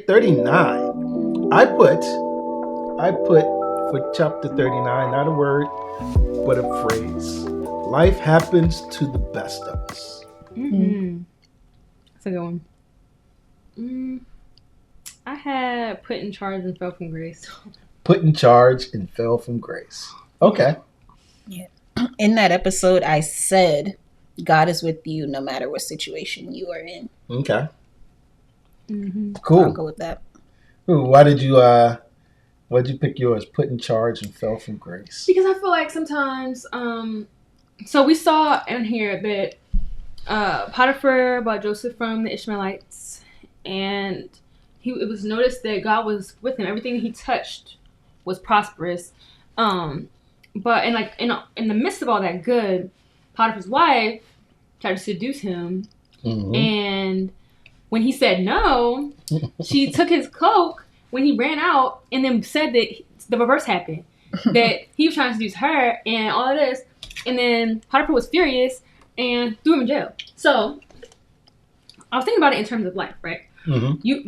39. I put for chapter 39, not a word, but a phrase. Life happens to the best of us. Mm-hmm. That's a good one. I had put in charge and fell from grace. Put in charge and fell from grace. Okay. Yeah. In that episode, I said, God is with you no matter what situation you are in. Okay. Mm-hmm. Cool. I'll go with that. Ooh, why'd you pick yours? Put in charge and fell from grace. Because I feel like sometimes, so we saw in here that Potiphar bought Joseph from the Ishmaelites, and it was noticed that God was with him. Everything he touched was prosperous. But in the midst of all that good, Potiphar's wife tried to seduce him, and when he said no, she took his cloak when he ran out, and then said that the reverse happened, that he was trying to seduce her and all of this, and then Potiphar was furious and threw him in jail. So I was thinking about it in terms of life, right?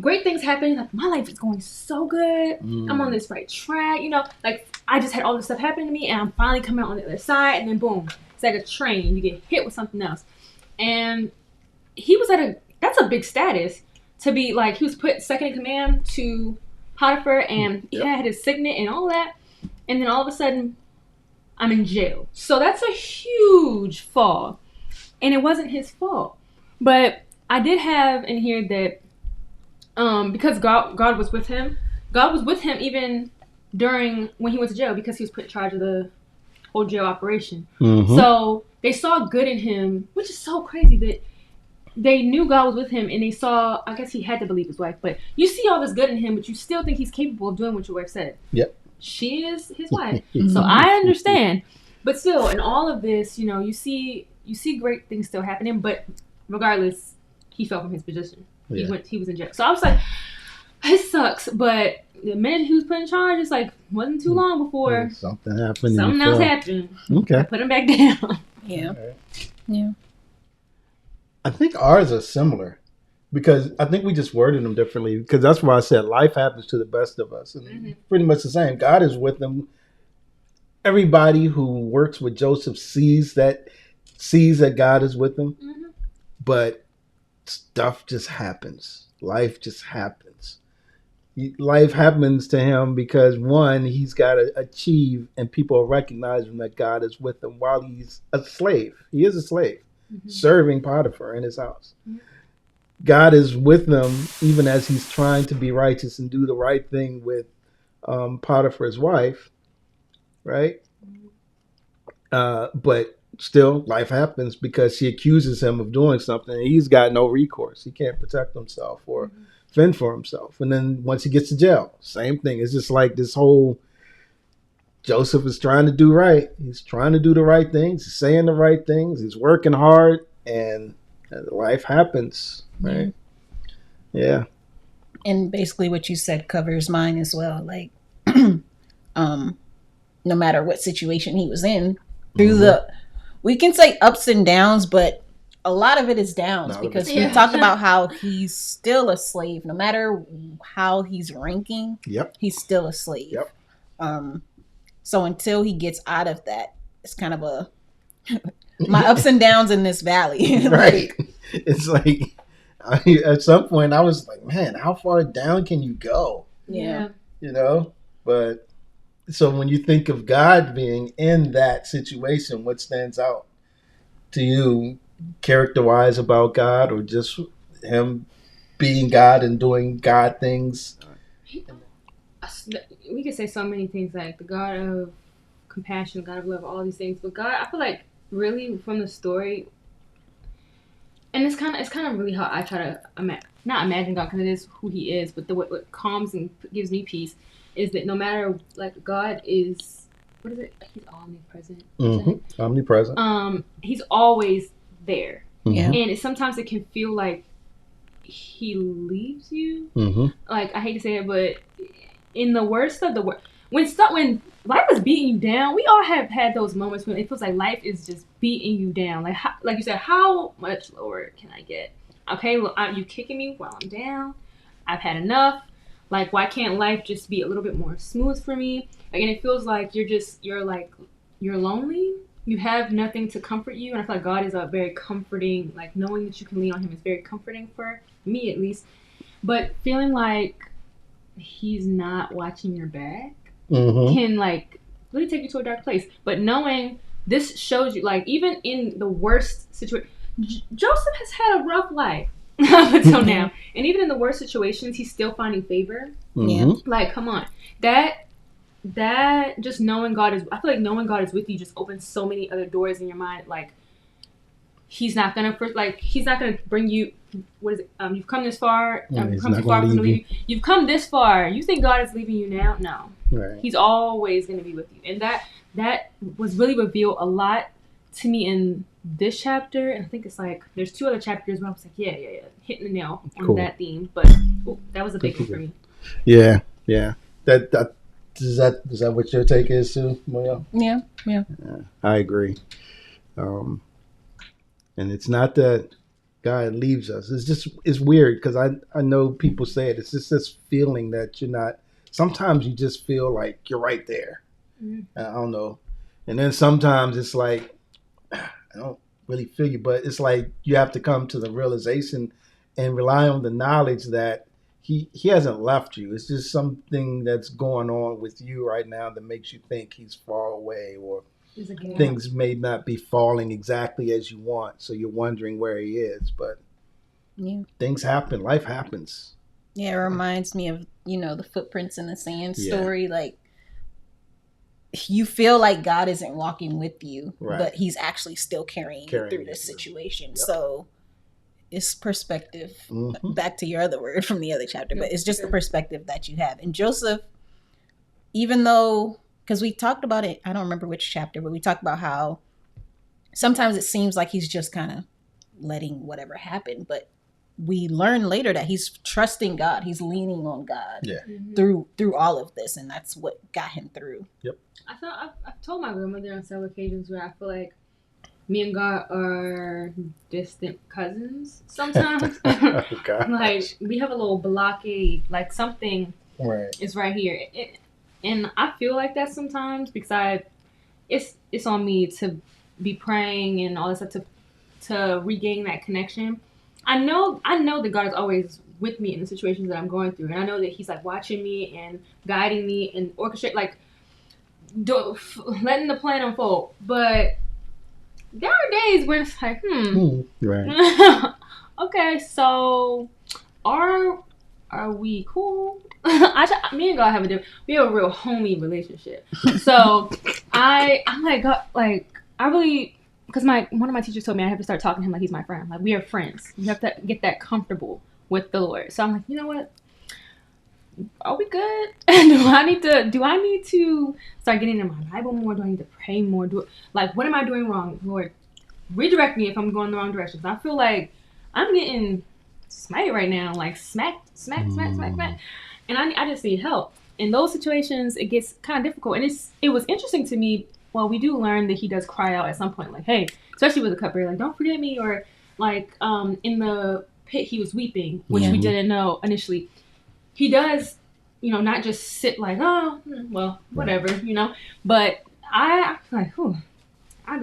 Great things happen. Like, my life is going so good. I'm on this right track. Like, I just had all this stuff happen to me, and I'm finally coming out on the other side. And then boom, it's like a train. You get hit with something else. And he was that's a big status to be like, he was put second in command to Potiphar, and he had his signet and all that. And then all of a sudden, I'm in jail. So that's a huge fall, and it wasn't his fault. But I did have in here that. Because God was with him. God was with him even during when he went to jail, because he was put in charge of the whole jail operation. So they saw good in him, which is so crazy that they knew God was with him, and they saw, I guess he had to believe his wife, but you see all this good in him, but you still think he's capable of doing what your wife said. Yep. She is his wife. So I understand. But still, in all of this, you see great things still happening, but regardless, he fell from his position. Yeah. He was in jail. So I was like, it sucks. But the minute he was put in charge, it's like, wasn't too long before something happened. Something else happened. Okay. I put him back down. Yeah. Right. Yeah. I think ours are similar, because I think we just worded them differently, because that's why I said life happens to the best of us. And pretty much the same. God is with them. Everybody who works with Joseph sees that God is with them. But stuff just happens. Life just happens. Life happens to him because, one, he's got to achieve, and people recognize him, that God is with him while he's a slave. He is a slave, serving Potiphar in his house. God is with them even as he's trying to be righteous and do the right thing with Potiphar's wife, right? But still, life happens because she accuses him of doing something, and he's got no recourse. He can't protect himself or fend for himself. And then once he gets to jail, same thing. It's just like this whole Joseph is trying to do right. He's trying to do the right things. He's saying the right things. He's working hard, and life happens, right? Yeah. And basically what you said covers mine as well. Like, no matter what situation he was in, through we can say ups and downs, but a lot of it is downs, because we talked about how he's still a slave. No matter how he's ranking, he's still a slave. So until he gets out of that, it's kind of my ups and downs in this valley. Right. It's like, at some point I was like, man, how far down can you go? Yeah. But so when you think of God being in that situation, what stands out to you character-wise about God, or just him being God and doing God things? We could say so many things, like the God of compassion, God of love, all these things. But God, I feel like really from the story, and it's kind of really how I try to not imagine God, because it is who he is, but what calms and gives me peace is that no matter, like, God is, what is it? He's omnipresent. Omnipresent. He's always there. Yeah. And sometimes it can feel like he leaves you. Like, I hate to say it, but in the worst of the worst, when life is beating you down, we all have had those moments when it feels like life is just beating you down. Like you said, how much lower can I get? Okay, look, you kicking me while I'm down. I've had enough. Like, why can't life just be a little bit more smooth for me? Like, and it feels like you're lonely. You have nothing to comfort you, and I feel like God is a very comforting. Like, knowing that you can lean on Him is very comforting for me, at least. But feeling like He's not watching your back can like really take you to a dark place. But knowing this shows you, like, even in the worst situation, Joseph has had a rough life up until now, and even in the worst situations, he's still finding favor. Like, come on, that just knowing God is, I feel like knowing God is with you just opens so many other doors in your mind. Like, he's not gonna bring you. What is it? You've come this far. You've come too far from leave you. You've come this far. You think God is leaving you now? No. Right. He's always gonna be with you, and that was really revealed a lot to me in this chapter. And I think it's like there's 2 other chapters where I was like, yeah, hitting the nail on that theme. But that was a big one for me. Yeah. That is that what your take is too, Moya? Yeah. I agree. And it's not that God leaves us. It's weird because I know people say it. It's just this feeling that you're not. Sometimes you just feel like you're right there. I don't know. And then sometimes it's like, I don't really feel you, but it's like you have to come to the realization and rely on the knowledge that he hasn't left you. It's just something that's going on with you right now that makes you think he's far away, or things may not be falling exactly as you want. So you're wondering where he is, but things happen. Life happens. Yeah, it reminds me of, the footprints in the sand story. Like, you feel like God isn't walking with you, but he's actually still carrying you through this situation. Yep. So it's perspective. Back to your other word from the other chapter, but it's just the perspective that you have. And Joseph, even though, because we talked about it, I don't remember which chapter, but we talked about how sometimes it seems like he's just kind of letting whatever happen, but we learn later that he's trusting God. He's leaning on God through all of this, and that's what got him through. Yep. I've told my grandmother on several occasions where I feel like me and God are distant cousins sometimes. Like, we have a little blockade, like something is right here. And I feel like that sometimes because it's on me to be praying and all this stuff to regain that connection. I know that God is always with me in the situations that I'm going through, and I know that He's like watching me and guiding me and orchestrate, like letting the plan unfold. But there are days where it's like, right. Okay, so are we cool? Me and God we have a real homey relationship. So I'm like, God, like, I really. Because one of my teachers told me I have to start talking to him like he's my friend. Like, we are friends. You have to get that comfortable with the Lord. So I'm like, you know what? Are we good? do I need to start getting in my Bible more? Do I need to pray more? What am I doing wrong? Lord, redirect me if I'm going the wrong direction. I feel like I'm getting smacked right now. Like, smack. And I just need help. In those situations, it gets kind of difficult. And it was interesting to me. Well, we do learn that he does cry out at some point, like, hey, especially with the cupbearer, like, don't forget me, or like in the pit he was weeping, which we didn't know initially. He does, not just sit like, oh, well, whatever, But I like, I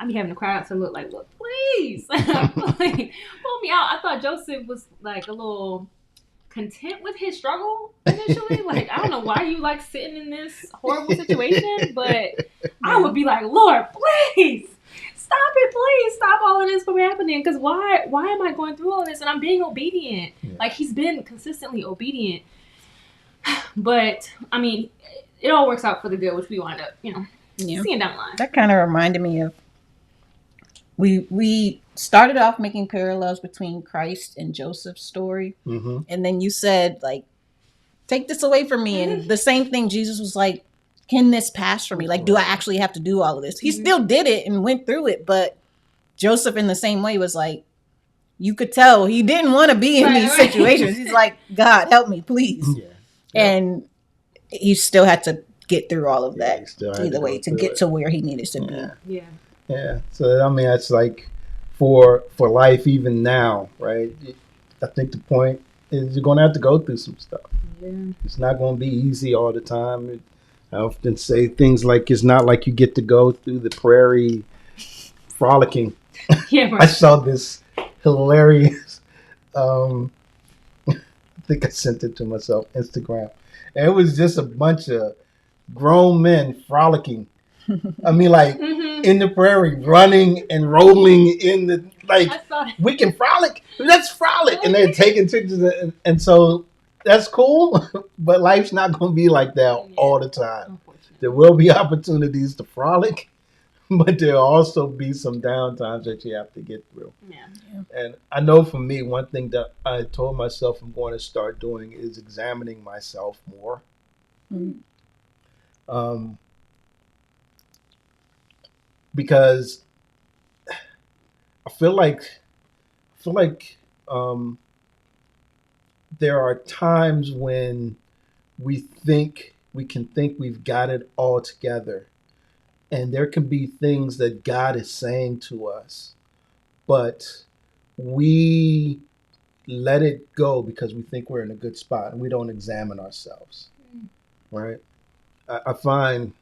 be having to cry out to look, please, please, pull me out. I thought Joseph was like a little content with his struggle initially. Like, I don't know why you like sitting in this horrible situation, but I would be like, Lord, please stop it. Please stop all of this from happening. Because why am I going through all this? And I'm being obedient. Like, he's been consistently obedient. But I mean, it all works out for the good, which we wind up, seeing down the line. That kind of reminded me of we started off making parallels between Christ and Joseph's story. And then you said, like, take this away from me. And the same thing, Jesus was like, can this pass for me? Like, do I actually have to do all of this? He still did it and went through it. But Joseph, in the same way, was like, you could tell he didn't want to be in these situations. He's like, God, help me, please. And he still had to get through all of that either way to get to where he needed to be. Yeah. So, I mean, that's like for life even now, right? I think the point is you're going to have to go through some stuff. Yeah. It's not going to be easy all the time. I often say things like it's not like you get to go through the prairie frolicking. Yeah. I Right. saw this hilarious. I think I sent it to myself Instagram, and it was just a bunch of grown men frolicking. I mean, like Mm-hmm. in the prairie, running and rolling in the like. I saw that. We can frolic. Let's frolic, and they're taking pictures, and so that's cool. But life's not going to be like that all the time. Unfortunately. There will be opportunities to frolic, but there'll also be some downtimes that you have to get through. Yeah. And I know for me, one thing that I told myself I'm going to start doing is examining myself more. Mm. Because I feel like there are times when we can think we've got it all together, and there can be things that God is saying to us, but we let it go because we think we're in a good spot and we don't examine ourselves. Right? I find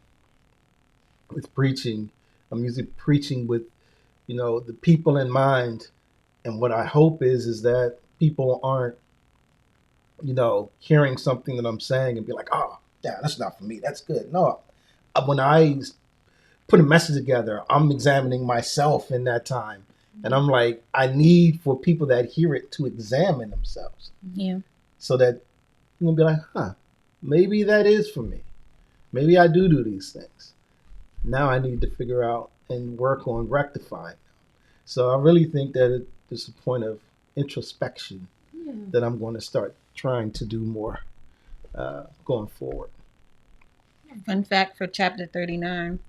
with preaching, I'm usually preaching with, the people in mind. And what I hope is that people aren't, hearing something that I'm saying and be like, oh, yeah, that's not for me. That's good. No, when I put a message together, I'm examining myself in that time. And I'm like, I need for people that hear it to examine themselves. Yeah. So that you'll be like, maybe that is for me. Maybe I do these things. Now I need to figure out and work on rectifying. So I really think that it's a point of introspection that I'm going to start trying to do more going forward. Fun fact for chapter 39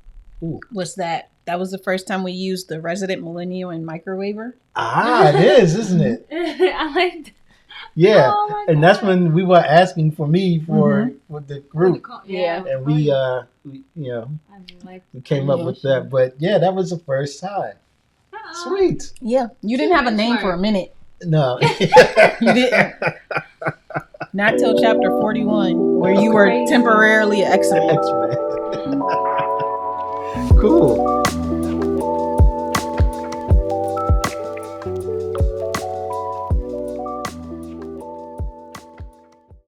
Ooh. was that was the first time we used the resident millennial and microwaver. It is, isn't it? I like that. Yeah, Oh my and that's God. when we were asking for me for the group, Yeah. and we I like we came up with that. But yeah, that was the first time. Sweet. Yeah, you didn't have a name for a minute. No, You didn't. Not till chapter 41, where you were temporarily X-Men. X-Men. Cool.